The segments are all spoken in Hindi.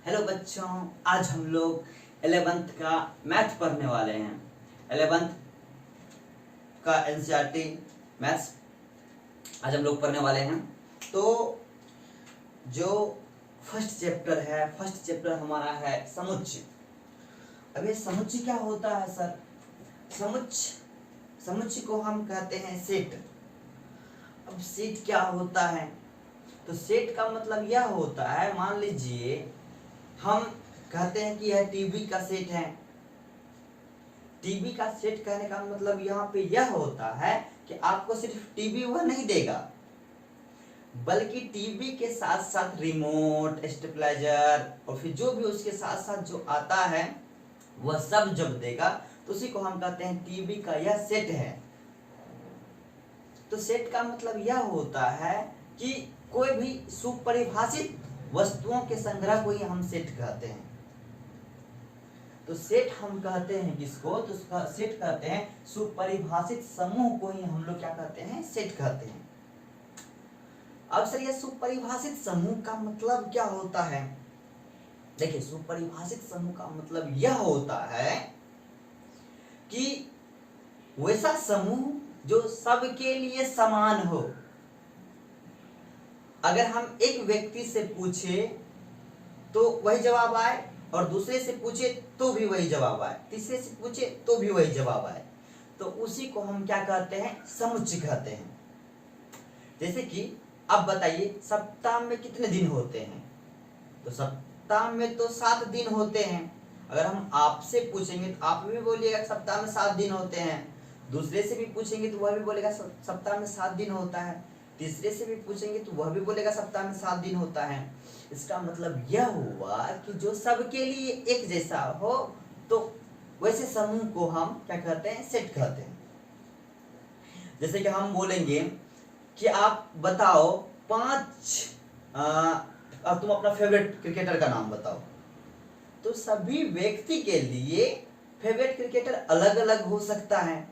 हेलो बच्चों, आज हम लोग 11th का मैथ पढ़ने वाले हैं। 11th का एनसीईआरटी मैथ्स आज हम लोग पढ़ने वाले हैं। तो जो फर्स्ट चैप्टर हमारा है समुच्चय। अब ये समुच्चय क्या होता है सर? समुच्चय को हम कहते हैं सेट। अब सेट क्या होता है? तो सेट का मतलब यह होता है, मान लीजिए हम कहते हैं कि यह टीवी का सेट है। टीवी का सेट कहने का मतलब यहाँ पे यह होता है कि आपको सिर्फ टीवी वह नहीं देगा, बल्कि टीवी के साथ साथ रिमोट, स्टेबलाइजर और फिर जो भी उसके साथ साथ जो आता है वह सब जब देगा तो उसी को हम कहते हैं टीवी का यह सेट है। तो सेट का मतलब यह होता है कि कोई भी सुपरिभाषित वस्तुओं के संग्रह को ही हम सेट कहते हैं। तो सेट हम कहते हैं किसको? तो उसका सेट कहते हैं सुपरिभाषित समूह को ही हम लोग क्या कहते हैं? सेट कहते हैं। अब सर यह सुपरिभाषित समूह का मतलब क्या होता है? देखिए, सुपरिभाषित समूह का मतलब यह होता है कि वैसा समूह जो सबके लिए समान हो। अगर हम एक व्यक्ति से पूछे तो वही जवाब आए, और दूसरे से पूछे तो भी वही जवाब आए, तीसरे से पूछे तो भी वही जवाब आए, तो उसी को हम क्या कहते हैं? समुच्चय कहते हैं। जैसे कि अब बताइए, सप्ताह में कितने दिन होते हैं? तो सप्ताह में तो 7 दिन होते हैं। अगर हम आपसे पूछेंगे तो आप भी बोलिएगा सप्ताह में 7 दिन होते हैं। दूसरे से भी पूछेंगे तो वह भी बोलेगा सप्ताह में 7 दिन होता है। तीसरे से भी पूछेंगे तो वह भी बोलेगा सप्ताह में 7 दिन होता है। इसका मतलब यह हुआ कि जो सबके लिए एक जैसा हो, तो वैसे समूह को हम क्या कहते हैं? सेट कहते हैं। जैसे कि हम बोलेंगे कि आप बताओ 5 अब तुम अपना फेवरेट क्रिकेटर का नाम बताओ, तो सभी व्यक्ति के लिए फेवरेट क्रिकेटर अलग अलग हो सकता है।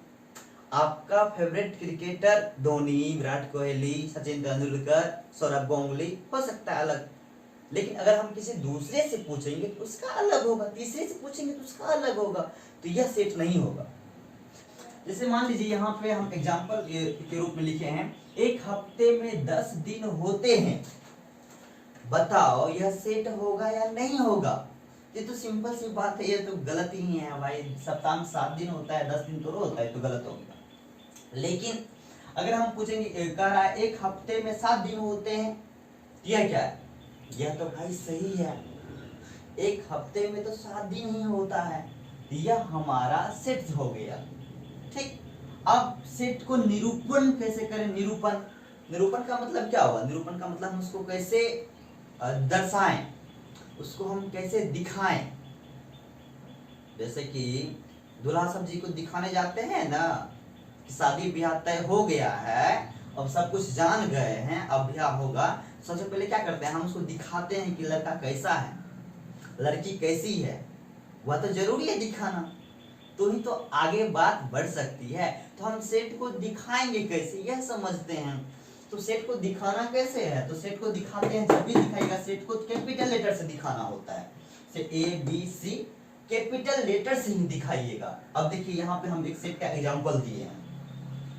आपका फेवरेट क्रिकेटर धोनी, विराट कोहली, सचिन तेंदुलकर, सौरभ गांगुली हो सकता है अलग, लेकिन अगर हम किसी दूसरे से पूछेंगे तो उसका अलग होगा, तीसरे से पूछेंगे तो उसका अलग होगा, तो यह सेट नहीं होगा। जैसे मान लीजिए यहाँ पे हम एग्जाम्पल के रूप में लिखे हैं, एक हफ्ते में 10 दिन होते हैं, बताओ यह सेट होगा या नहीं होगा? ये तो सिंपल सी बात है, ये तो गलत ही है भाई। सप्ताह में 7 दिन होता है, 10 दिन तो होता है, तो गलत हो गया। लेकिन अगर हम पूछेंगे, कह रहा है एक हफ्ते में 7 दिन होते हैं, यह क्या है? यह तो भाई सही है, एक हफ्ते में तो 7 दिन ही होता है, यह हमारा सेट हो गया। ठीक, अब सेट को निरूपण कैसे करें? निरूपण का मतलब क्या हुआ? निरूपण का मतलब हम उसको कैसे दर्शाएं, उसको हम कैसे दिखाएं। जैसे कि दूल्हा साहब जी को दिखाने जाते हैं ना, शादी ब्याह तय हो गया है, अब सब कुछ जान गए हैं, अब ब्याह होगा, सबसे पहले क्या करते हैं? हम उसको दिखाते हैं कि लड़का कैसा है, लड़की कैसी है। वह तो जरूरी है दिखाना, तो ही तो आगे बात बढ़ सकती है। तो हम सेट को दिखाएंगे कैसे, यह समझते हैं। तो सेट को दिखाना कैसे है? तो सेट को दिखाते हैं, जब भी दिखाएगा सेट को कैपिटल लेटर से दिखाना होता है। से ABC कैपिटल लेटर से ही दिखाइएगा। अब देखिए यहाँ पे हम एक सेट का एग्जांपल दिए हैं।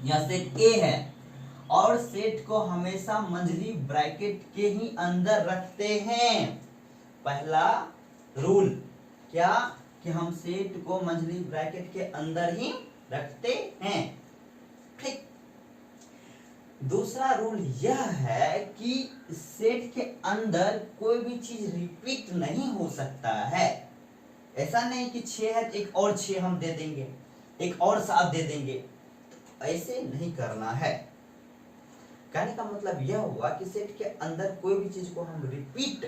यहाँ सेट A है, और सेट को हमेशा मंझली ब्रैकेट के ही अंदर रखते हैं। पहला रूल क्या? कि हम सेट को मंझली ब्रैकेट के अंदर ही रखते हैं। ठीक, दूसरा रूल यह है कि सेट के अंदर कोई भी चीज रिपीट नहीं हो सकता है। ऐसा नहीं कि 6 है तो एक और 6 हम दे देंगे, एक और 7 दे देंगे, तो ऐसे नहीं करना है। कहने का मतलब यह हुआ कि सेट के अंदर कोई भी चीज को हम रिपीट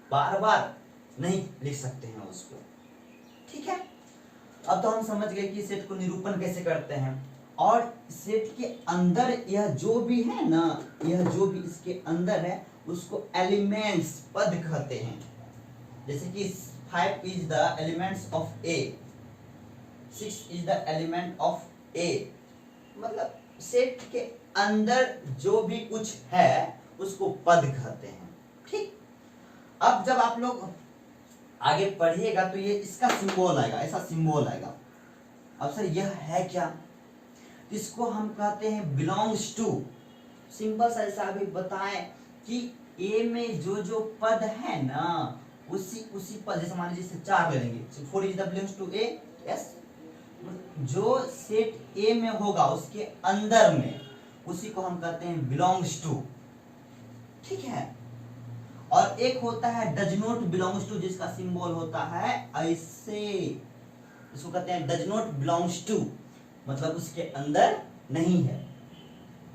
बार बार नहीं लिख सकते हैं उसको। ठीक है, अब तो हम समझ गए कि सेट को निरूपण कैसे करते हैं। और सेट के अंदर यह जो भी है ना, यह जो भी इसके अंदर है उसको एलिमेंट्स, पद कहते हैं। जैसे कि 5 is the elements of A, 6 is the element of A, मतलब सेट के अंदर जो भी कुछ है उसको पद कहते हैं। ठीक, अब जब आप लोग आगे पढ़िएगा तो ये इसका सिंबल आएगा, ऐसा सिंबल आएगा। अब सर यह है क्या? इसको हम कहते हैं बिलोंग्स टू। सिंपल सा ऐसा अभी बताएं कि ए में जो जो पद है ना उसी पद, जैसे मान लीजिए 4 ले लेंगे, 4 is the belongs to A. Yes, जो सेट ए में होगा उसके अंदर में उसी को हम कहते हैं बिलोंग्स टू। ठीक है। और एक होता है डज नॉट बिलोंग्स टू, जिसका सिंबल होता है ऐसे, इसको कहते हैं डज नॉट बिलोंग्स टू, मतलब उसके अंदर नहीं है।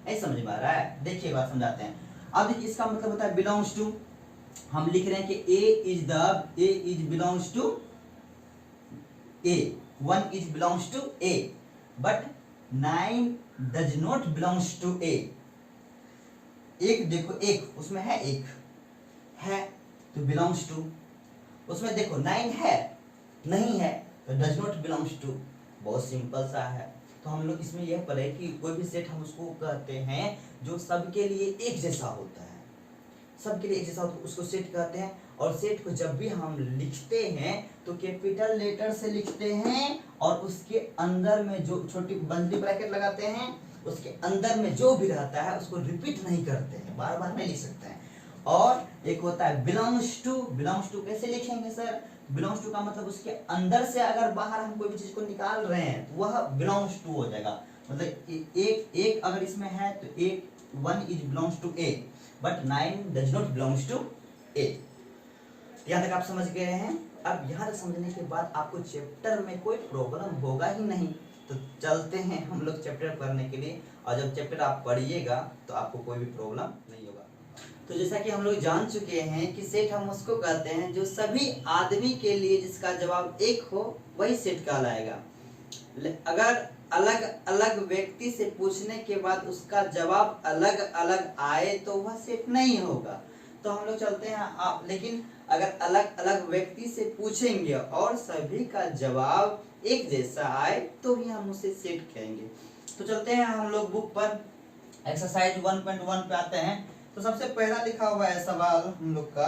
ऐसा समझ में आ रहा है? देखिए बात समझाते हैं। अब देखिए इसका मतलब होता है बिलोंग्स टू, हम लिख रहे हैं कि A is belongs to A, 1 is belongs to A, but 9 does not belongs to A. एक देखो, एक उसमें है, एक है तो बिलोंग्स टू, उसमें देखो 9 है नहीं है तो डज नॉट बिलोंग्स टू। बहुत सिंपल सा है। तो हम लोग इसमें यह पढ़े कि कोई भी सेट हम उसको कहते हैं जो सबके लिए एक जैसा होता है, सबके लिए एक जैसा होता है उसको सेट कहते हैं। और सेट को जब भी हम लिखते हैं तो कैपिटल लेटर से लिखते हैं और उसके अंदर में जो छोटी बंदी ब्रैकेट लगाते हैं, उसके अंदर में जो भी रहता है उसको रिपीट नहीं करते हैं, बार बार नहीं लिख सकते हैं। और एक होता है बिलोंग्स टू। बिलोंग्स टू कैसे लिखेंगे सर? बिलोंग्स टू का मतलब उसके अंदर से अगर बाहर हम कोई भी चीज को निकाल रहे हैं तो वह बिलोंग्स टू हो जाएगा। मतलब एक अगर इसमें है तो 1 is belongs to A, but 9 does not belongs to A. यहाँ तक आप समझ गए हैं? अब यहाँ तक समझने के बाद आपको चैप्टर में कोई प्रॉब्लम होगा ही नहीं। तो चलते हैं हम लोग चैप्टर पढ़ने के लिए, और जब चैप्टर आप पढ़िएगा तो आपको कोई भी प्रॉब्लम नहीं होगा। तो जैसा कि हम लोग जान चुके हैं कि सेट हम उसको कहते हैं जो सभी आदमी के लिए जिसका जवाब एक हो वही सेट कहलाएगा। अगर अलग अलग व्यक्ति से पूछने के बाद उसका जवाब अलग अलग आए तो वह सेट नहीं होगा। तो हम लोग चलते हैं आप, लेकिन अगर अलग अलग व्यक्ति से पूछेंगे और सभी का जवाब एक जैसा आए तो ही हम उसे सेट कहेंगे। तो चलते हैं हम लोग बुक पर एक्सरसाइज 1.1 पे आते हैं। तो सबसे पहला लिखा हुआ है सवाल हम लोग का,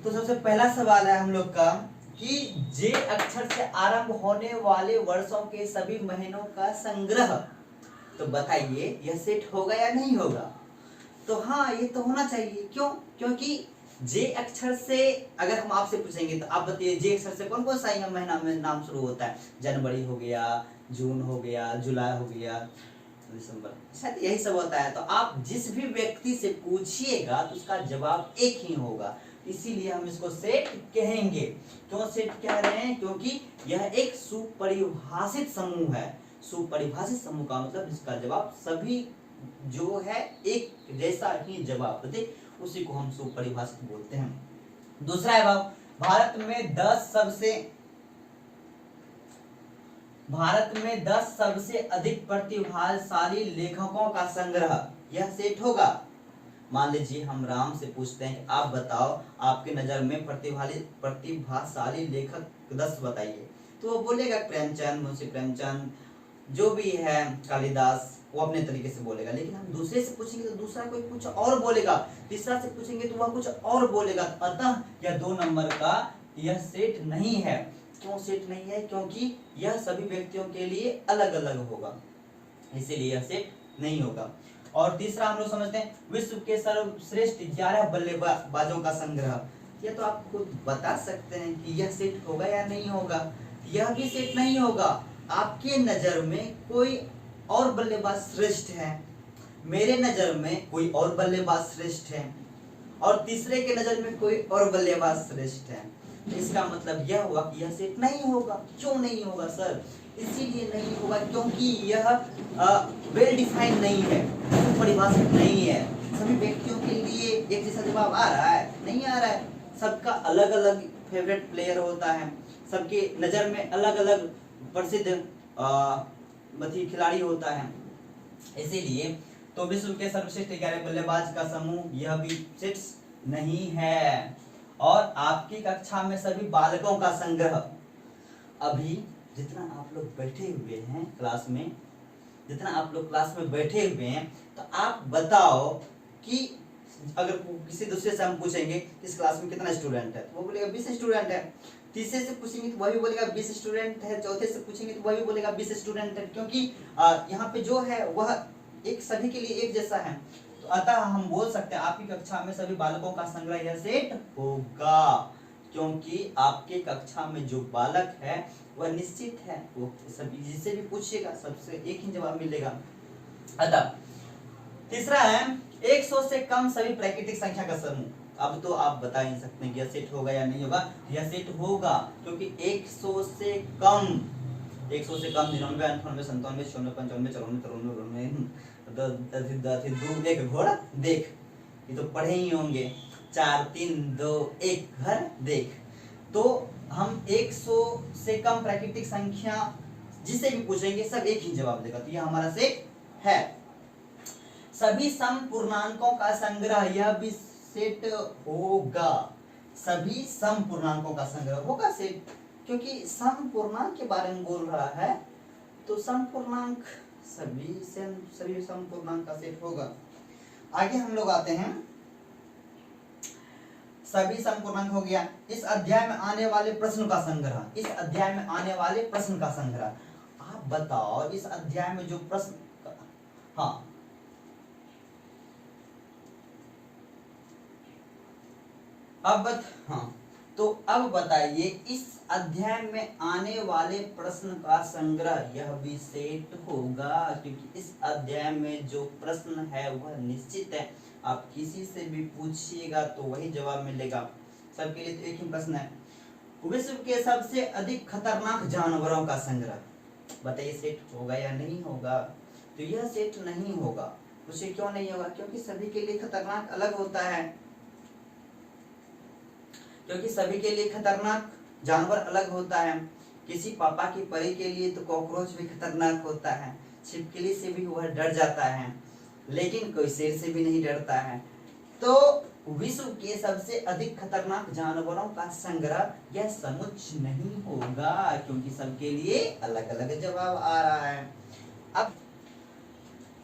तो सबसे पहला सवाल है हम लोग का कि जे अक्षर से आरंभ होने वाले वर्षों के सभी महीनों का संग्रह। तो बताइए यह सेट होगा या नहीं होगा? तो हाँ, ये तो होना चाहिए। क्यों? क्योंकि जे अक्षर से अगर हम आपसे पूछेंगे तो आप बताइए जे अक्षर से कौन कौन सा महीना में नाम शुरू होता है? जनवरी हो गया, जून हो गया, जुलाई हो गया, दिसंबर, शायद यही सब होता है। तो आप जिस भी व्यक्ति से पूछिएगा तो उसका जवाब एक ही होगा, इसीलिए हम इसको सेट कहेंगे। क्यों सेट कह रहे हैं? क्योंकि यह एक सुपरिभाषित समूह है। सुपरिभाषित समूह का मतलब जिसका जवाब सभी जो है एक जैसा ही जवाब दे, उसी को हम सुपरिभाषित बोलते हैं। दूसरा है भाव, भारत में 10 सबसे अधिक प्रतिभाशाली लेखकों का संग्रह, यह सेट होगा। मान लीजिए हम राम से पूछते हैं कि आप बताओ आपकी नजर में प्रतिभाशाली लेखक 10 बताइए, तो वो बोलेगा प्रेमचंद, मुंशी प्रेमचंद, जो भी है कालिदास, वो अपने तरीके से बोलेगा। लेकिन हम दूसरे से पूछेंगे तो दूसरा कोई कुछ और बोलेगा, तीसरा से पूछेंगे तो वह कुछ और बोलेगा। अतः यह 2 नंबर का यह सेट नहीं है। क्यों सेट नहीं है? क्योंकि यह सभी व्यक्तियों के लिए अलग अलग होगा, इसीलिए यह सेट नहीं होगा। और तीसरा हम लोग समझते हैं विश्व के सर्वश्रेष्ठ 11 बल्लेबाजों का संग्रह। यह तो आप खुद बता सकते हैं कि यह सेट होगा या नहीं होगा। यह भी सेट नहीं होगा। आपके नजर में कोई और बल्लेबाज श्रेष्ठ है, मेरे नजर में कोई और बल्लेबाज श्रेष्ठ है, और तीसरे के नजर में कोई और बल्लेबाज श्रेष्ठ है। इसका मतलब यह हुआ कि यह सेट नहीं होगा। क्यों नहीं होगा सर? इसीलिए नहीं होगा क्योंकि यह वेल डिफाइंड नहीं है, परिभाषित नहीं है। सभी व्यक्तियों के लिए एक जैसा जवाब आ रहा है? नहीं आ रहा है। सबका अलग अलग फेवरेट प्लेयर होता है, सबके नजर में अलग अलग प्रसिद्ध खिलाड़ी होता है। इसीलिए तो विश्व के सर्वश्रेष्ठ 11 बल्लेबाज का समूह यह भी सेट नहीं है। और आपकी कक्षा में सभी बालकों का संग्रह, अभी जितना आप लोग बैठे हुए हैं क्लास में, जितना आप लोग क्लास में बैठे हुए हैं, तो आप बताओ कि अगर किसी दूसरे से हम पूछेंगे इस क्लास में कितना स्टूडेंट है, तो वो बोलेगा 20 स्टूडेंट है। तीसरे से पूछेंगे तो वह भी बोलेगा 20 स्टूडेंट है। चौथे से पूछेंगे तो वह भी बोलेगा 20 स्टूडेंट है, क्योंकि यहाँ पे जो है वह एक सभी के लिए एक जैसा है। तो अतः हम बोल सकते हैं आपकी कक्षा में सभी बालकों का संग्रह यह सेट होगा, क्योंकि आपके कक्षा में जो बालक है वह निश्चित है, वो सभी जिससे भी पूछिएगा सबसे एक ही जवाब मिलेगा। अतः तीसरा है 100 से कम सभी प्राकृतिक संख्या का समूह। अब तो आप बता ही सकते हैं कि यह सेट होगा या नहीं होगा। यह सेट होगा, क्योंकि 100 से कम 99, 98, 97, 96, 95, 94, 93, 1 घोड़ा देख, ये तो पढ़े ही होंगे। 4 3 2 1 घर देख। तो हम 100 से कम प्राकृतिक संख्या जिसे भी पूछेंगे सब एक ही जवाब देगा, तो यह हमारा सेट है। सभी सम पूर्णांकों का संग्रह, यह भी सेट होगा। सभी सम पूर्णांकों का संग्रह होगा सेट, क्योंकि सम पूर्णांक के बारे में बोल रहा है, तो सम पूर्णांक सभी सम पूर्णांक का सेट होगा। आगे हम लोग आते हैं, सभी सम पूर्णांक हो गया। इस अध्याय में आने वाले प्रश्न का संग्रह, इस अध्याय में आने वाले प्रश्न का संग्रह। आप बताओ इस अध्याय में जो प्रश्न, हाँ तो अब बताइए इस अध्याय में आने वाले प्रश्न का संग्रह, यह भी सेट होगा, क्योंकि इस अध्याय में जो प्रश्न है वह निश्चित है। आप किसी से भी पूछिएगा तो वही जवाब मिलेगा, सबके लिए तो एक ही प्रश्न है। विश्व के सबसे अधिक खतरनाक जानवरों का संग्रह, बताइए सेट होगा या नहीं होगा। तो यह सेट नहीं होगा। उसे क्यों नहीं होगा? क्योंकि सभी के लिए खतरनाक अलग होता है, क्योंकि सभी के लिए खतरनाक जानवर अलग होता है। किसी पापा की परी के लिए तो कॉकरोच भी खतरनाक होता है, छिपकली से भी वह डर जाता है, लेकिन कोई शेर से भी नहीं डरता है। तो विश्व के सबसे अधिक खतरनाक जानवरों का संग्रह यह समुच्चय नहीं होगा, क्योंकि सबके लिए अलग अलग जवाब आ रहा है। अब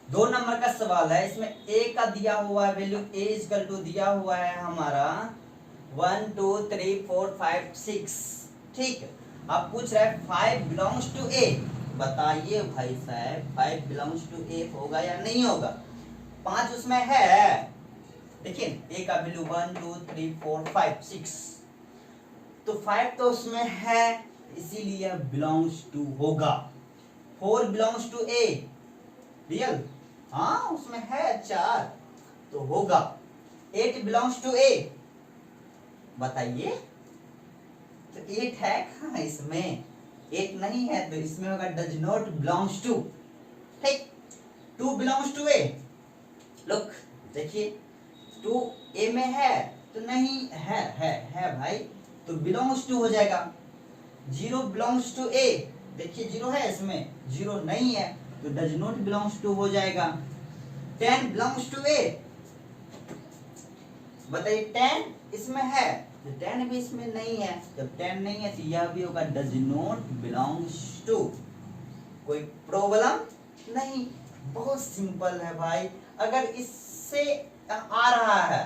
2 नंबर का सवाल है, इसमें a का दिया हुआ वैल्यू a इक्वल टू दिया हुआ है हमारा 1 2 3 4 5 6, ठीक। आप पूछ रहे हैं 5 बिलोंग्स टू a, बताइए भाई साहब 5 बिलोंग्स टू a होगा या नहीं होगा। 5 उसमें है, देखिए a का वैल्यू 1 2 3 4 5 6, तो 5 तो उसमें है, इसीलिए बिलोंग्स टू होगा। 4 बिलोंग्स टू a, रियल, हाँ उसमें है 4, तो होगा। 8 बिलोंग्स टू a, बताइए, तो 8 है कहाँ इसमें, 8 नहीं है, तो इसमें होगा डज नॉट बिलोंग्स टू, ठीक। 2 बिलोंग्स टू a, लुक देखिए 2 a में है तो नहीं है भाई, तो बिलोंग्स टू हो जाएगा। 0 बिलोंग्स टू a, देखिए 0 है इसमें, 0 नहीं है तो डज नॉट बिलोंग्स टू हो जाएगा। 10 बिलोंग्स टू a, बताइए 10 इसमें है, तो 10 भी इसमें नहीं है, जब 10 नहीं है तो यह भी होगा डज नॉट बिलोंग्स टू। कोई प्रॉब्लम नहीं, बहुत सिंपल है भाई। अगर इससे आ रहा है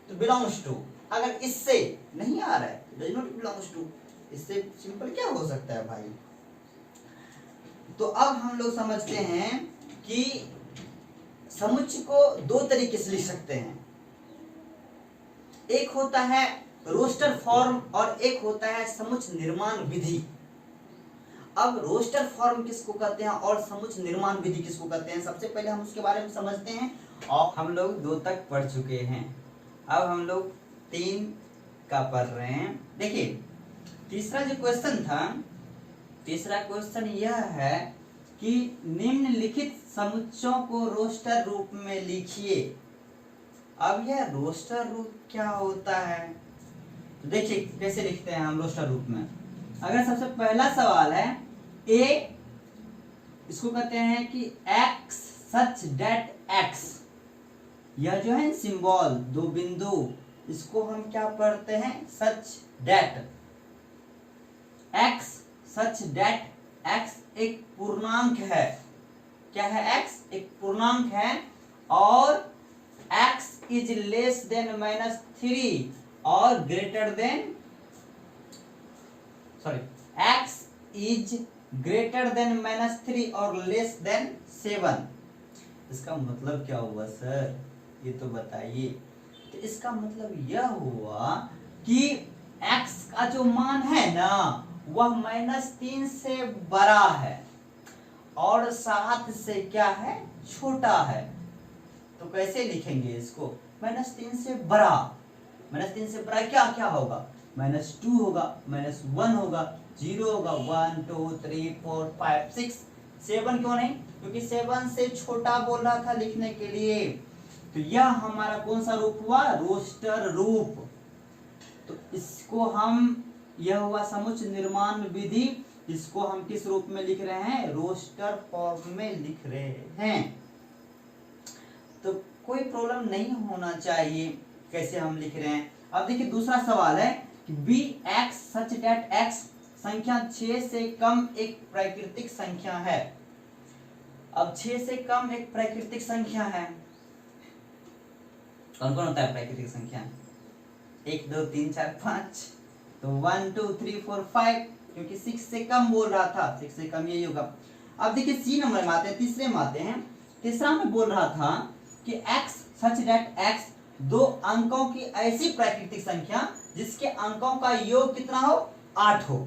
तो बिलोंग्स टू, अगर इससे नहीं आ रहा है तो डज नॉट बिलोंग्स टू। इससे सिंपल क्या हो सकता है भाई। तो अब हम लोग समझते हैं कि समुच्चय को 2 तरीके से लिख सकते हैं, एक होता है रोस्टर फॉर्म और एक होता है समुच्चय निर्माण विधि। अब रोस्टर फॉर्म किसको कहते हैं और समुच्चय निर्माण विधि किसको कहते हैं, सबसे पहले हम उसके बारे में समझते हैं। और हम लोग 2 तक पढ़ चुके हैं, अब हम लोग 3 का पढ़ रहे हैं। देखिए तीसरा जो क्वेश्चन था, तीसरा क्वेश्चन यह है कि निम्नलिखित समुच्चयों को रोस्टर रूप में लिखिए। अब यह रोस्टर रूप क्या होता है, तो देखिए कैसे लिखते हैं हम रोस्टर रूप में। अगर सबसे पहला सवाल है a, इसको कहते हैं कि x सच डेट x, यह जो है सिंबल 2 बिंदु, इसको हम क्या पढ़ते हैं सच डेट x, सच डेट x एक पूर्णांक है। क्या है? x एक पूर्णांक है और x इज लेस देन -3 और greater than x is greater than -3 और लेस देन 7। इसका मतलब क्या हुआ सर, ये तो बताइए। तो इसका मतलब यह हुआ कि x का जो मान है ना वह -3 से बड़ा है और 7 से क्या है, छोटा है। तो कैसे लिखेंगे इसको, -3 से बड़ा, -3 से बड़ा क्या क्या होगा, -2 होगा, -1 होगा, 0 होगा, 1 2 3 4 5 6 7 क्यों नहीं, क्योंकि 7 से छोटा बोल रहा था लिखने के लिए। तो यह हमारा कौन सा रूप हुआ, रोस्टर रूप। तो इसको हम, यह हुआ समुच्चय निर्माण विधि, इसको हम किस रूप में लिख रहे हैं, रोस्टर फॉर्म में लिख रहे हैं। तो कोई प्रॉब्लम नहीं होना चाहिए कैसे हम लिख रहे हैं। अब देखिए दूसरा सवाल है कि बी एक्स सच डेट एक्स संख्या 6 से कम एक प्राकृतिक संख्या है। अब 6 से कम एक प्राकृतिक संख्या है, कौन कौन होता है प्राकृतिक संख्या, 1 2 3 4 5, तो 1 2 3 4 5, क्योंकि 6 से कम बोल रहा था, 6 से कम यही होगा। अब देखिए सी नंबर में आते हैं, तीसरे में आते हैं। तीसरा में बोल रहा था कि x सच दैट x दो अंकों की ऐसी प्राकृतिक संख्या जिसके अंकों का योग कितना हो, 8 हो।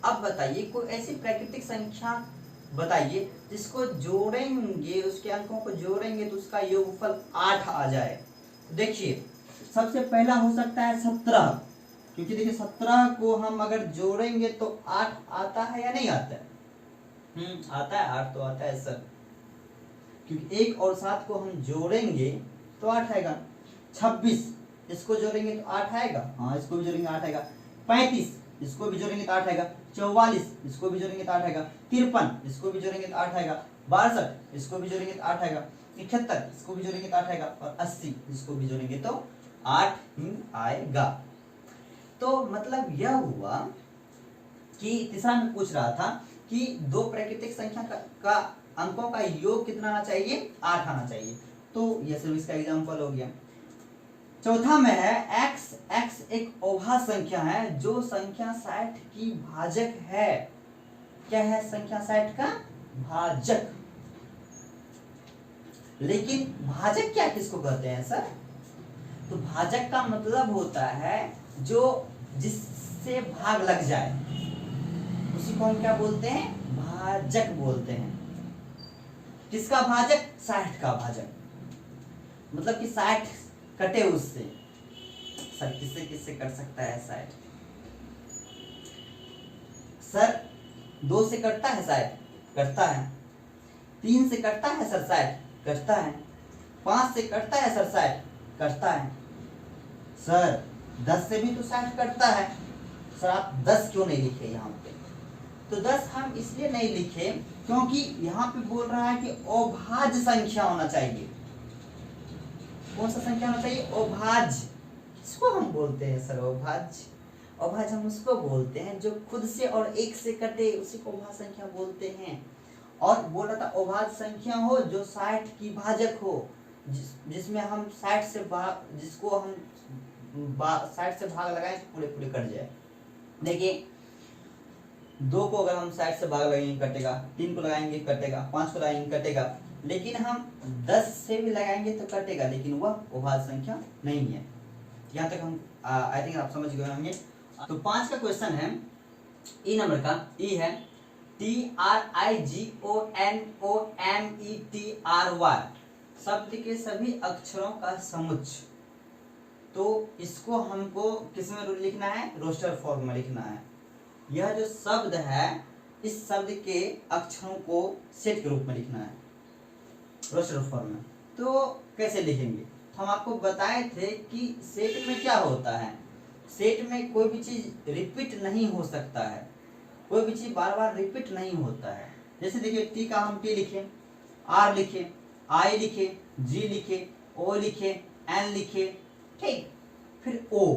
अब बताइए कोई ऐसी प्राकृतिक संख्या बताइए जिसको जोड़ेंगे, उसके अंकों को जोड़ेंगे तो उसका योगफल 8 आ जाए। देखिए सबसे पहला हो सकता है 17, क्योंकि देखिए 17 को हम अगर जोड़ेंगे तो 8 आता है या नहीं आता है, आता है, 8 तो आता है सर, क्योंकि 1 और 7 को हम जोड़ेंगे तो 8 आएगा। 26 इसको जोड़ेंगे तो 8 आएगा, हाँ इसको भी जोड़ेंगे 8 आएगा। 35 इसको भी जोड़ेंगे तो 8 आएगा। 44 इसको भी जोड़ेंगे तो 8 आएगा। 53 इसको भी जोड़ेंगे तो 8 आएगा। 62 इसको भी जोड़ेंगे तो 8 आएगा। 71 इसको भी जोड़ेंगे तो 8 आएगा और 80 इसको भी जोड़ेंगे तो 8 ही आएगा। तो मतलब यह हुआ कि तीसरा में पूछ रहा था कि दो प्राकृतिक संख्या का अंकों का योग कितना आना चाहिए, 8 आना चाहिए। तो यह सब इसका एग्जांपल हो गया। चौथा में है x एक अभाज्य संख्या है जो संख्या 60 की भाजक है। क्या है, संख्या 60 का भाजक। लेकिन भाजक क्या किसको कहते हैं सर, तो भाजक का मतलब होता है जो जिससे भाग लग जाए, उसी को हम क्या बोलते हैं, भाजक बोलते हैं। किसका भाजक, 60 का भाजक, मतलब कि 60 कटे उससे। सर किससे किससे कट सकता है 60, सर 2 से कटता है 60, कटता है। 3 से कटता है सर 60, कटता है। 5 से कटता है सर 60, कटता है। सर 10 से भी तो 60 कटता है। सर आप 10 क्यों नहीं लिखे यहाँ पे, तो 10 हम इसलिए नहीं लिखे क्योंकि यहाँ पे बोल रहा है कि अभाज्य संख्या होना चाहिए। कौन सा संख्या होना चाहिए, अभाज्य। किसको हम बोलते हैं सर, अभाज्य। अभाज्य हम उसको बोलते हैं जो खुद से और एक से कटे, उसी को अभाज्य संख्या बोलते हैं। और बोल रहा था अभाज्य संख्या हो जो 60 की भाजक हो, जिसमें हम 60 से भाग, जिसको हम 60 से भाग लगाएं तो पूरे पूरे कट जाए। देखिए 2 को अगर हम 60 से भाग लगाएंगे कटेगा, 3 को लगाएंगे कटेगा, 5 को लगाएंगे कटेगा, लेकिन हम 10 से भी लगाएंगे तो कटेगा, लेकिन वह अभाज्य संख्या नहीं है। यहाँ तक हम आई थिंक आप समझ गए होंगे। तो 5 का क्वेश्चन है, ई नंबर का, ई है TRIGONOMETRY, शब्द के सभी अक्षरों का समुच्चय। तो इसको हमको किस में लिखना है, रोस्टर फॉर्म में लिखना है। यह जो शब्द है इस शब्द के अक्षरों को सेट के रूप में लिखना है रोस्टर फॉर्म में। तो कैसे लिखेंगे, तो हम आपको बताए थे कि सेट में क्या होता है, सेट में कोई भी चीज रिपीट नहीं हो सकता है, कोई भी चीज बार बार रिपीट नहीं होता है। जैसे देखिए टी का हम टी लिखे, आर लिखे, आई लिखे, जी लिखे, ओ लिखे, एन लिखे, ठीक। फिर ओ,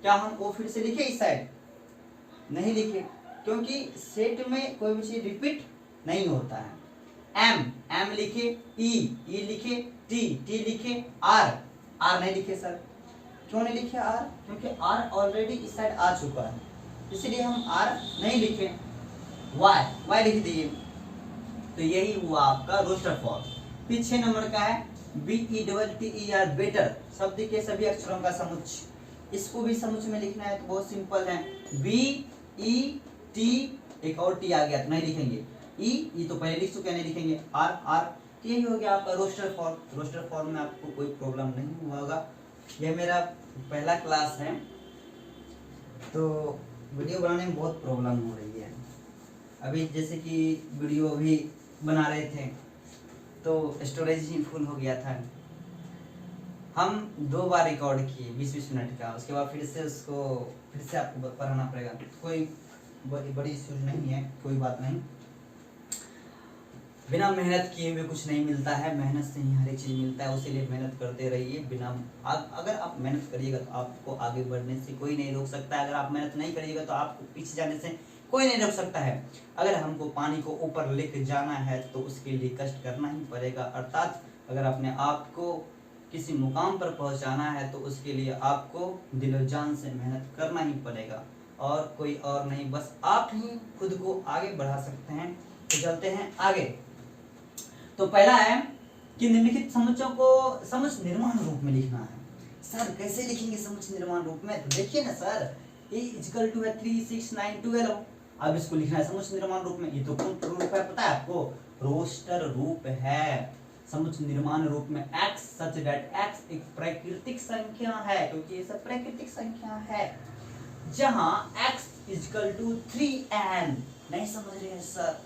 क्या हम ओ फिर से लिखे इस साइड, नहीं लिखे, क्योंकि सेट में कोई भी चीज रिपीट नहीं होता है। एम, एम लिखे, ई लिखे, टी लिखे, आर नहीं लिखे सर। क्यों नहीं लिखे आर? क्योंकि आर ऑलरेडी इस साइड आ चुका है, इसलिए हम आर नहीं लिखे। वाई लिख दिए। तो यही हुआ आपका रोस्टर फॉर्म। फिर 6 नंबर का है BETTER, बेटर, शब्द के सभी अक्षरों का समुच्चय। इसको भी समुच्चय में लिखना है तो बहुत सिंपल है, BET, एक और टी आ गया तो नहीं लिखेंगे, ई तो पहले लिख चुके, नहीं लिखेंगे, आर। तो यही हो गया आपका रोस्टर फॉर्म। रोस्टर फॉर्म में आपको कोई प्रॉब्लम नहीं हुआ होगा। यह मेरा पहला क्लास है तो वीडियो बनाने में बहुत प्रॉब्लम हो रही है। अभी जैसे कि वीडियो भी बना रहे थे तो स्टोरेज ही फुल हो गया था। हम 2 बार रिकॉर्ड किए 20-20 मिनट का, उसके बाद फिर से आपको पढ़ाना पड़ेगा। कोई बड़ी इश्यूज नहीं है, कोई बात नहीं। बिना मेहनत किए हुए कुछ नहीं मिलता है, मेहनत से ही हर एक चीज़ मिलता है, उसी लिए मेहनत करते रहिए। अगर आप मेहनत करिएगा तो आपको आगे बढ़ने से कोई नहीं रोक सकता है। अगर आप मेहनत नहीं करिएगा तो आपको पीछे जाने से कोई नहीं रोक सकता है। अगर हमको पानी को ऊपर लेके जाना है तो उसके लिए कष्ट करना ही पड़ेगा, अर्थात अगर अपने आप को किसी मुकाम पर पहुंचाना है तो उसके लिए आपको दिलो जान से मेहनत करना ही पड़ेगा, और कोई और नहीं, बस आप ही खुद को आगे बढ़ा सकते हैं। तो चलते हैं आगे। तो पहला है कि निम्नलिखित समुच्चयों को समुच्चय निर्माण रूप में लिखना है। सर कैसे लिखेंगे समुच्चय निर्माण रूप में? तो देखिए ना सर, A = है 3, 6, 9, 12। अब इसको लिखना है समुच्चय निर्माण रूप में। ये तो कौन रूप है पता है आपको? रोस्टर रूप है। समुच्चय निर्माण रूप में x such that x एक प्राकृतिक संख्या है, क्योंकि ये सब प्राकृतिक संख्या है, जहां x = 3n। नहीं समझ रहे हैं सर?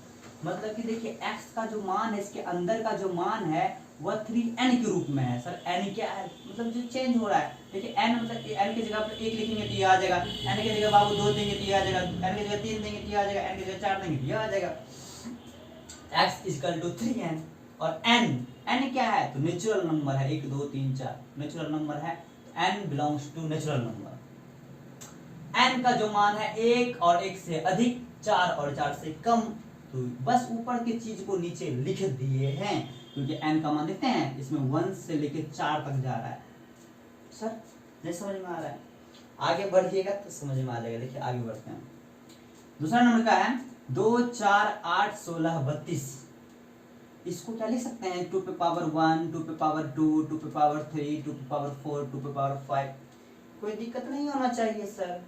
मतलब कि देखिए x का जो मान है, इसके अंदर का जो मान है वह 3n के रूप में है। सर n क्या है? मतलब जो चेंज हो रहा है। देखिए n मतलब n की जगह पर 1 लिखेंगे तो ये आ जाएगा, n की जगह बाबू 2 देंगे तो ये आ जाएगा, n की जगह 3 देंगे तो ये आ जाएगा, n की जगह 4 देंगे तो ये आ जाएगा। x = 3n और n क्या है? तो नेचुरल नंबर है, 1 2 3 4 नेचुरल नंबर है। n belongs to natural number. n का जो मान है 1 और 1 से अधिक, 4 और 4 से कम, तो बस ऊपर की चीज को नीचे लिख दिए हैं, क्योंकि n का मान देखते हैं इसमें 1 से लेके 4 तक जा रहा है। सर नहीं समझ में आ रहा है? आगे बढ़िएगा तो समझ में आ जाएगा। देखिए आगे बढ़ते हैं। दूसरा नंबर का है 2 4 8 16 32। इसको क्या लिख सकते हैं? 2 पे पावर 1, 2 पे पावर 2, 2 पे पावर 3, 2 पे पावर 4, 2 पे पावर 5। कोई दिक्कत नहीं होना चाहिए सर।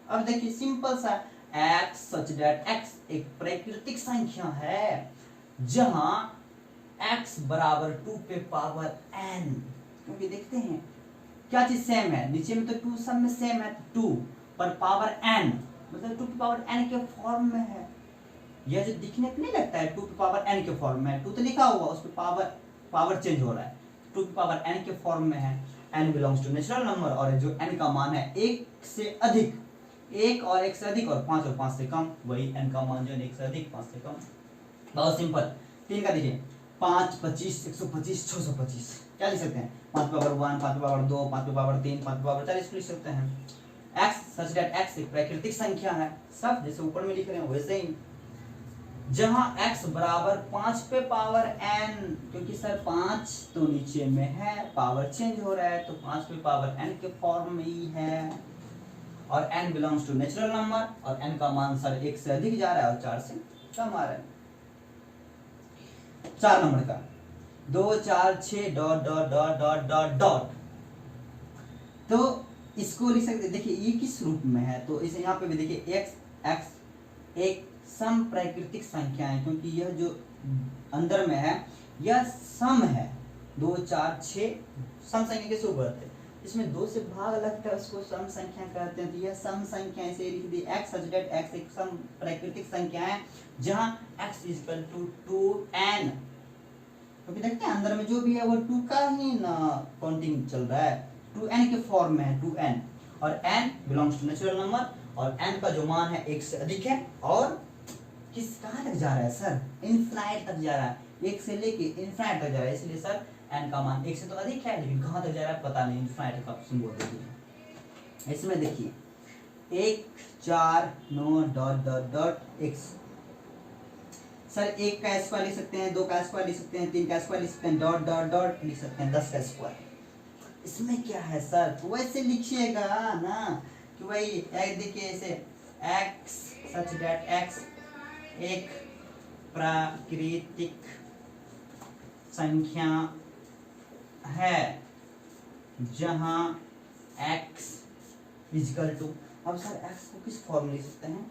अब देखिए सिंपल सा, x such that x एक प्राकृतिक संख्या है, जहां x बराबर 2 पे पावर n। क्योंकि देखते हैं क्या चीज सेम है, नीचे में तो 2 सब में सेम है, 2 पर पावर n मतलब 2 पे पावर n के फॉर्म में है। यह जो दिखने पे नहीं लगता है 2 पे पावर n के फॉर्म में है, 2 तो लिखा हुआ, उस पे पावर चेंज हो रहा है, 2 पे पावर n के फॉर्म में है। n belongs to natural number, और जो n का मान है 1 से अधिक, 1 और 1 से अधिक और 5 और 5 से कम, वही n का मान जो है 1 से अधिक 5 से कम। बहुत सिंपल। 3 का देखिए 5 25 125 625। क्या लिख सकते हैं? 5 पे पावर 1, 5 पे पावर 2, 5 पे पावर 3, 5 पे पावर 4 लिख सकते हैं। x सच दैट x एक प्राकृतिक संख्या है, सब जैसे ऊपर में लिख रहे हैं वैसे ही, जहां x बराबर 5 पे पावर n, क्योंकि सर 5 तो नीचे में है, पावर चेंज हो रहा है तो 5 पे पावर n के फॉर्म में ही है, और n belongs to natural number, और n का मान सर 1 से अधिक जा रहा है और 4 से कम आ रहा है। 4 नंबर का 2 4 6 dot dot dot dot dot dot. तो इसको लिख सकते, देखिए ये किस रूप में है? तो इसे यहाँ पे भी देखिए x एक सम प्राकृतिक संख्या है, क्योंकि यह जो अंदर में है यह सम है। 2 4 6 सम संख्या कैसे बढ़ते हैं? इसमें 2 से भाग लगता है, उसको सम संख्या कहते हैं। तो यह सम संख्या ऐसे लिख दी, x such that x एक सम प्राकृतिक संख्या है, जहां x = 2n। क्योंकि देखते हैं अंदर में जो भी है वो 2 का ही ना काउंटिंग चल रहा है, 2n के फॉर्म में है, 2n, और n belongs to natural number, और n का जो मान है 1 से अधिक है, और कहाँ तक जा रहा है सर? इनफाइनाइट तक जा रहा है, 1 से लेके इनफाइनाइट तक जा रहा है। इसलिए सर n का मान 1 से तो अधिक है, लेकिन कहाँ तक जा रहा है पता नहीं, इनफाइनाइट का सिंबल देखिए। इसमें देखिए 1 4 9 dot dot dot x sir 1 का स्क्वायर लिख सकते हैं, 2 का स्क्वायर लिख सकते हैं, 3 का स्क्वायर लिख सकते हैं, डॉट डॉट डॉट लिख सकते हैं 10 का स्क्वायर। इसमें क्या है सर, तो वैसे लिखिएगा ना कि भाई देखिए ऐसे x सच दैट x एक प्राकृतिक संख्या है जहां x इक्वल टू, अब सर x को किस फॉर्म में लिख सकते हैं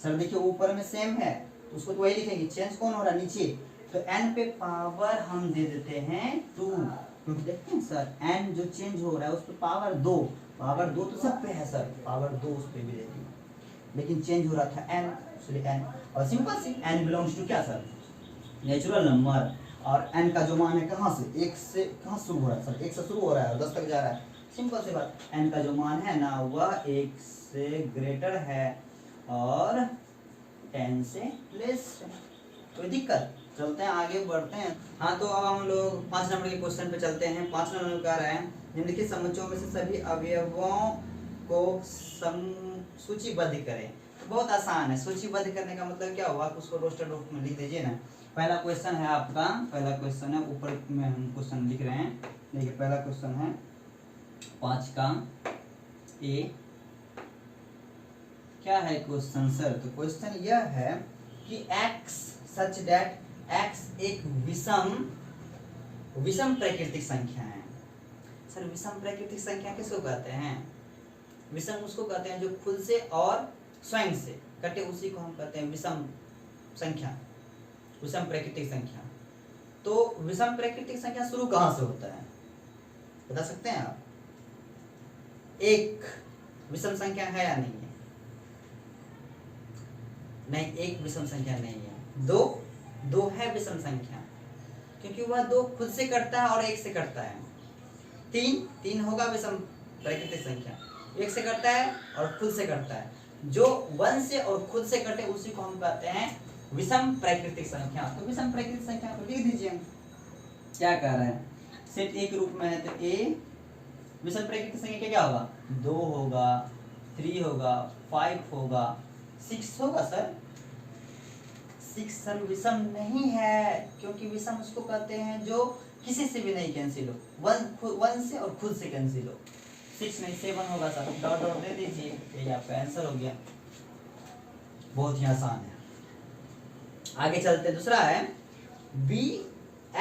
सर, देखिए ऊपर में सेम है तो उसको तो वही लिखेंगे, चेंज कौन हो रहा है नीचे, तो n पे पावर हम दे देते हैं 2, क्योंकि देखते हैं सर n जो चेंज हो रहा है उस पर पावर 2, पावर 2 तो सब पे है सर, पावर 2 उस पे भी रहती है, लेकिन चेंज हो रहा था n, इसलिए n, और सिंपल सी n बिलोंग्स टू क्या सर, नेचुरल नंबर, और n का जो मान है कहाँ से, 1 से कहाँ शुरू हो रहा है सर, 1 से शुरू हो रहा है और 10 तक जा रहा है, सिंपल सी बात, n का जो मान है ना वह 1 से ग्रेटर है और 10 से लेस है, कोई दिक्कत, चलते हैं आगे बढ़ते हैं। हाँ तो अब हम लोग 5 नंबर के क्वेश्चन पे चलते हैं। 5 नंबर का रहा है निम्नलिखित समुच्चयों में से सभी अवयवों को सूचीबद्ध करें। तो बहुत आसान है, सूचीबद्ध करने का मतलब क्या हुआ, उसको रोस्टर रूप में लिख दीजिए ना। पहला क्वेश्चन है आपका, पहला क्वेश्चन है, ऊपर में हम क्वेश्चन लिख रहे हैं, देखिए पहला क्वेश्चन है 5 का ए, क्या है क्वेश्चन सर, तो क्वेश्चन यह है कि x सच दैट x एक विषम प्राकृतिक संख्या है। सर विषम प्राकृतिक संख्या किसको कहते हैं, विषम उसको कहते हैं जो खुद से और स्वयं से कटे, उसी को हम कहते हैं विषम संख्या, विषम प्राकृतिक संख्या। तो विषम प्राकृतिक संख्या शुरू कहां से होता है बता सकते हैं आप, एक विषम संख्या है या नहीं है, नहीं एक विषम संख्या नहीं है, दो है विषम संख्या, क्योंकि वह 2 खुद से कटता है और 1 से कटता है। 3 होगा विषम प्राकृतिक संख्या, 1 से कटता है और खुद से कटता है, जो 1 से और खुद से कटे उसी को हम कहते हैं विषम प्राकृतिक संख्या। तो विषम प्राकृतिक संख्या को लिख दीजिए, क्या कह रहे हैं, सेट एक रूप में है तो a विषम प्राकृतिक संख्या क्या होगा, 2 होगा, 3 होगा, 5 होगा, 6 होगा सर। 6 सर विषम नहीं है, क्योंकि विषम उसको कहते हैं जो किसी से भी नहीं कैंसिल हो, 1 से और खुद से कैंसिल हो। 6 नहीं 7 होगा सर, डॉट डॉट दे दीजिए, ये आपका आंसर हो गया, बहुत ही आसान है। आगे चलते, दूसरा है b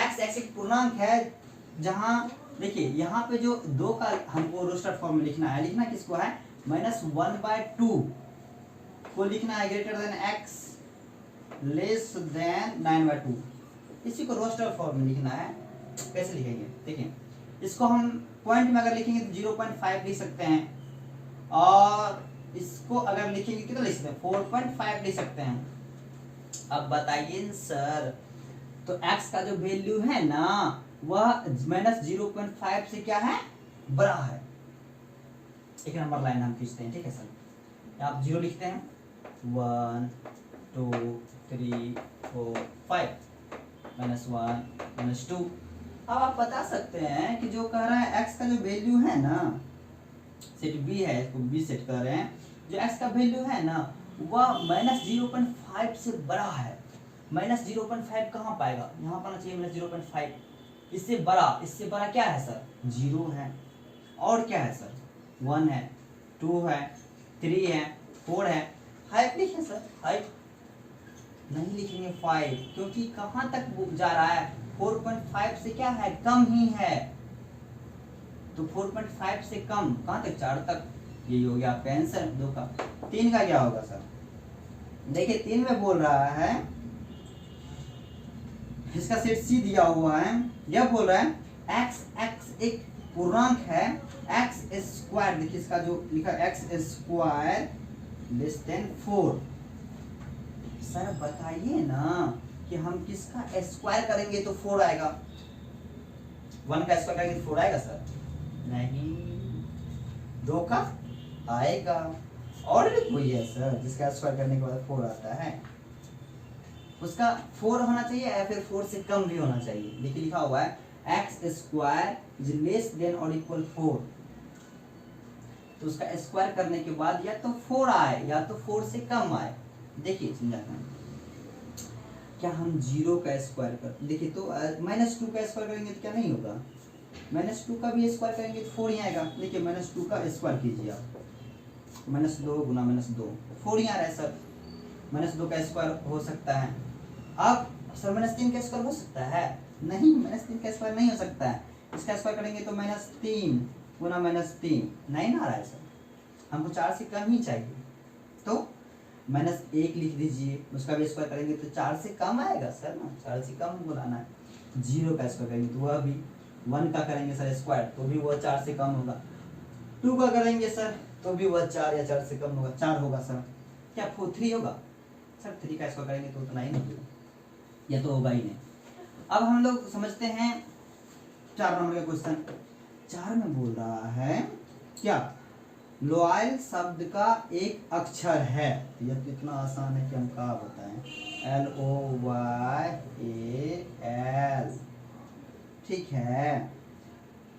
x एक पूर्णांक है जहां देखिए यहाँ पे जो 2 का हमको रोस्टर फॉर्म में लिखना है, लिखना किसको है, -1/2 को लिखना है greater than x less than 9/2, इसी को रोस्टर फॉर्म में लिखना है। कैसे लिखेंगे देखिए, इसको हम पॉइंट में अगर लिखेंगे तो 0.5 लिख सकते हैं, और इसको अगर लिखेंगे कितना लिख सकते हैं, 4.5 लिख सकते हैं। अब बताइए सर, तो x का जो वैल्यू है ना वह -0.5 से क्या है, बड़ा है। एक नंबर लाइन हम खींचते हैं, ठीक है सर, आप 0 लिखते हैं, 1 2 3 4 5 -1 -2। अब आप बता सकते हैं कि जो कह रहा है x का जो वैल्यू है ना, सेट b है, इसको b सेट कर रहे हैं, जो x का वैल्यू है ना वह -0.5 से बड़ा है। -0.5 कहाँ पाएगा, यहाँ पाना चाहिए -0.5, इससे बड़ा क्या है सर, 0 है, और क्या है सर, 1 है, 2 है, 3 है, 4 है, 5 लिखे सर, 5 नहीं लिखेंगे 5, क्योंकि कहाँ तक जा रहा है, 4.5 से क्या है, कम ही है, तो 4.5 से कम कहाँ तक, 4 तक, यही हो गया आपका आंसर 2 का। 3 का क्या होगा सर, देखिए 3 में बोल रहा है, इसका सेट सी दिया हुआ है, यह बोल रहा है x एक पूर्णांक है, x स्क्वायर, देखिए इसका जो लिखा x square less than 4। Sir बताइए ना कि हम किसका स्क्वायर करेंगे तो 4 आएगा, 1 का स्क्वायर करेंगे तो 4 आएगा सर, नहीं, 2 का आएगा, और कोई है सर जिसका स्क्वायर करने के बाद 4 आता है, उसका 4 होना चाहिए या फिर 4 से कम भी होना चाहिए। देखिए लिखा हुआ है x square is less than और इक्वल 4, तो उसका स्क्वायर करने के बाद या तो 4 आए या तो 4 से कम आए। देखिए क्या हम 0 का स्क्वायर कर, देखिए तो -2 का स्क्वायर करेंगे तो क्या नहीं होगा, -2 का भी स्क्वायर करेंगे तो 4 ही आएगा। देखिए -2 का स्क्वायर कीजिए आप, -2 गुना -2 4 ही आ रहा है सर। -2 का स्क्वायर हो सकता है। अब सर -3 का स्क्वायर हो सकता है, नहीं -3 का स्क्वायर नहीं हो सकता है। इसका स्क्वायर करेंगे तो -3 गुना -3 9 आ रहा है सर, हमको 4 से कम ही चाहिए, तो -1 लिख दीजिए। उसका भी स्क्वायर करेंगे तो 4 से कम आएगा सर ना, 4 से कम बुलाना है। 0 का स्क्वायर करेंगे तो वह भी, 1 का करेंगे सर स्क्वायर तो भी वह 4 से कम होगा, 2 का करेंगे सर तो भी वह 4 या 4 से कम होगा, 4 होगा सर। क्या 3 होगा सर, 3 का स्क्वायर करेंगे तो उतना ही नहीं होगा, या तो होगा ही नहीं। अब हम लोग समझते हैं 4 नंबर का क्वेश्चन। 4 में बोल रहा है क्या, लॉयल शब्द का एक अक्षर है। यह तो इतना आसान है कि हम क्या बताएं, LOYAL, ठीक है,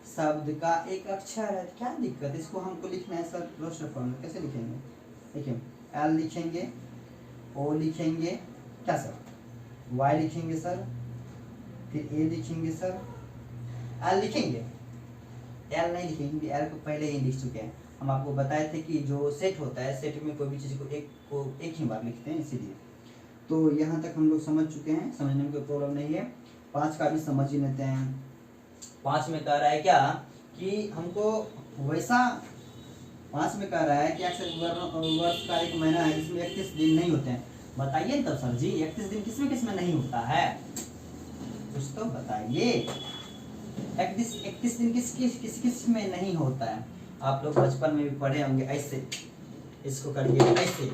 शब्द का एक अक्षर है, क्या दिक्कत, इसको हमको लिखना है सर रोस्टर फॉर्म में। कैसे लिखेंगे, देखिए L लिखेंगे, O लिखेंगे, क्या सर, Y लिखेंगे सर, फिर A लिखेंगे सर, L लिखेंगे, L नहीं लिखेंगे, L को पहले ही लिख चुके हैं। हम आपको बताए थे कि जो सेट होता है, सेट में कोई भी चीज़ को एक ही बार लिखते हैं, इसीलिए। तो यहाँ तक हम लोग समझ चुके हैं, समझने में कोई प्रॉब्लम नहीं है। 5 का भी समझ ही लेते हैं। 5 में कह रहा है क्या कि हमको वैसा, 5 में कह रहा है कि वर्ष का एक महीना है जिसमें 31 दिन नहीं होते हैं। बताइए तब सर जी, 31 दिन किसमें नहीं होता है, कुछ तो बताइए। 31 दिन किस में नहीं होता है। आप लोग बचपन में भी पढ़े होंगे, ऐसे इसको करिए, ऐसे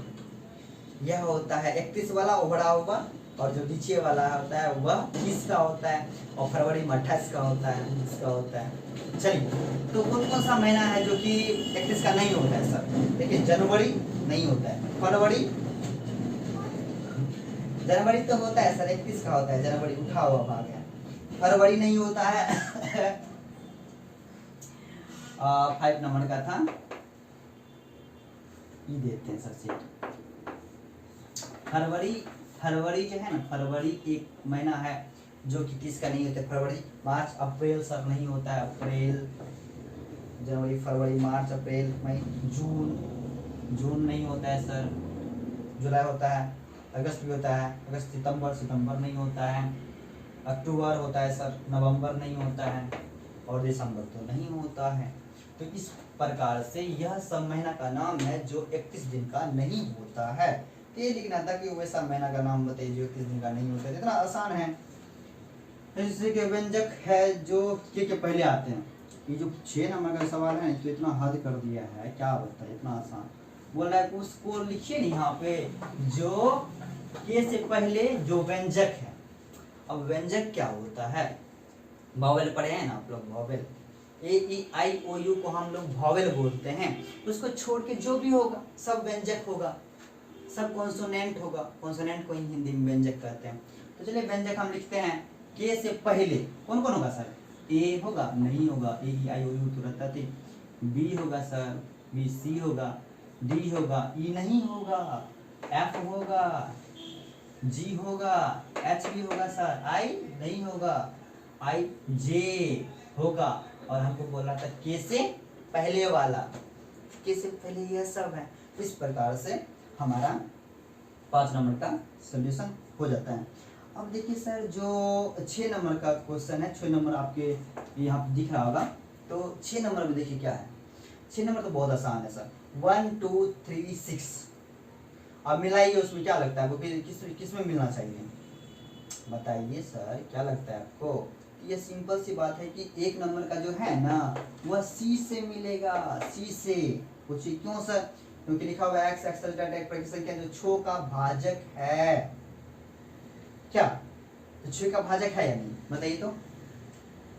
यह होता है 31 वाला उभरा हुआ, और जो नीचे वाला होता है वह 30 का होता है, और फरवरी में 28 का होता है, 20 का होता है। चलिए, तो कौन कौन सा महीना है जो कि 31 का नहीं होता है सर, देखिए जनवरी नहीं होता है, जनवरी तो होता है सर, 31 का होता है, जनवरी उठा हुआ भाग है। फरवरी नहीं होता है 5 नंबर का था, ये देते हैं सर सेट। फरवरी जो है ना, फरवरी एक महीना है जो कि किसका नहीं होता है, फरवरी। मार्च अप्रैल सर नहीं होता है, अप्रैल, जनवरी, फरवरी, मार्च, अप्रैल, मई, जून नहीं होता है सर, जुलाई होता है, अगस्त भी होता है, अगस्त, सितंबर नहीं होता है, अक्टूबर होता है सर, नवंबर नहीं होता है, और दिसंबर तो नहीं होता है। तो इस प्रकार से यह सब महीना का नाम है जो 31 दिन का नहीं होता है। ये लिखना था कि वैसा महीना का नाम बताइए जो 31 दिन का नहीं होता है, इतना आसान है। जैसे कि व्यंजक है जो के पहले आते हैं। ये जो 6 नंबर का सवाल है तो इतना हद कर दिया है, क्या बताए, इतना आसान। बोल रहा है कि उसको लिखिए नहीं यहाँ पे, जो के से पहले जो व्यंजक है। अब व्यंजक क्या होता है, वॉवेल पढ़े हैं ना आप लोग, वॉवेल, AEIOU को हम लोग वॉवेल बोलते हैं। उसको छोड़ के जो भी होगा सब व्यंजक होगा, सब कॉन्सोनेंट होगा, कॉन्सोनेंट को हिंदी में व्यंजक कहते हैं। तो चलिए व्यंजक हम लिखते हैं, के से पहले कौन कौन होगा सर, ए होगा, नहीं होगा, AEIOU तो रहता थे, बी होगा सर, BC होगा, डी होगा, ई नहीं होगा, एफ होगा, जी होगा, एच भी होगा सर, आई नहीं होगा, आई जे होगा, और हमको बोला था के से पहले वाला, के से पहले यह सब है। इस प्रकार से हमारा 5 नंबर का सॉल्यूशन हो जाता है। अब देखिए सर, जो 6 नंबर का क्वेश्चन है, 6 नंबर आपके यहाँ दिख रहा होगा, तो 6 नंबर में देखिए क्या है। 6 नंबर तो बहुत आसान है सर, 1 2 3 6। अब मिलाइए, उसमें क्या लगता है आपको, किस में मिलना चाहिए, बताइए सर, क्या लगता है आपको। ये सिंपल सी बात है कि 1 नंबर का जो है ना वह सी से मिलेगा, सी से। पूछिए क्यों सर, क्योंकि लिखा हुआ है x एक संख्या जो 6 का भाजक है। क्या तो 6 का भाजक है या नहीं, बताइए तो।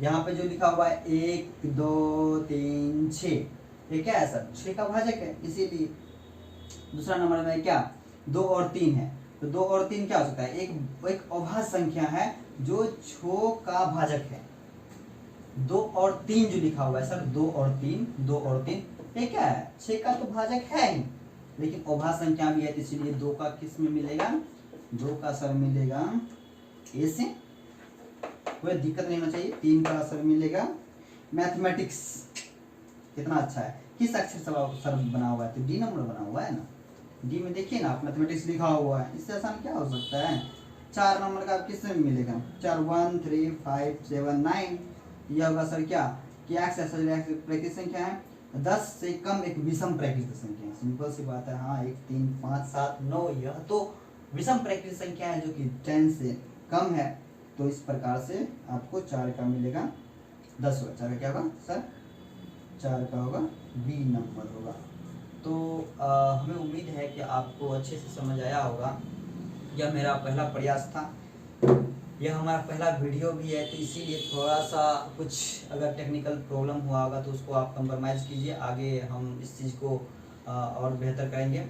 यहाँ पे जो लिखा हुआ है 1 2 3 6, ये क्या है सर, 6 का भाजक है, इसीलिए। दूसरा नंबर में क्या, 2 और 3 है, तो 2 और 3 क्या हो सकता है, एक अभाज्य संख्या है जो 6 का भाजक है। 2 और 3 जो लिखा हुआ है सर, 2 और 3, ये क्या है, 6 का तो भाजक है ही, लेकिन अभाज्य संख्या भी है, तो इसीलिए 2 का किस में मिलेगा, 2 का सर मिलेगा ए से, कोई दिक्कत नहीं होना चाहिए। 3 का सर मिलेगा मैथमेटिक्स, कितना अच्छा है। किस अक्षर से सर बना हुआ है? तो डी नंबर बना हुआ है ना, डी में देखिए ना आप मैथमेटिक्स लिखा हुआ है, इससे आसान क्या हो सकता है। 4 नंबर का किस में मिलेगा? 4 1 3 5 7 9, यह होगा सर क्या कि एक्स प्राकृतिक संख्या है, 10 से कम एक विषम प्राकृतिक संख्या है। सिंपल सी बात है। हाँ 1 3 5 7 9, यह तो विषम प्राकृतिक संख्या है जो कि 10 से कम है। तो इस प्रकार से आपको 4 का मिलेगा 10 होगा। 4 का क्या होगा सर? 4 का होगा बी नंबर होगा। तो हमें उम्मीद है कि आपको अच्छे से समझ आया होगा। यह मेरा पहला प्रयास था, यह हमारा पहला वीडियो भी है, तो इसीलिए थोड़ा सा कुछ अगर टेक्निकल प्रॉब्लम हुआ होगा तो उसको आप कंप्रोमाइज़ कीजिए। आगे हम इस चीज़ को और बेहतर करेंगे।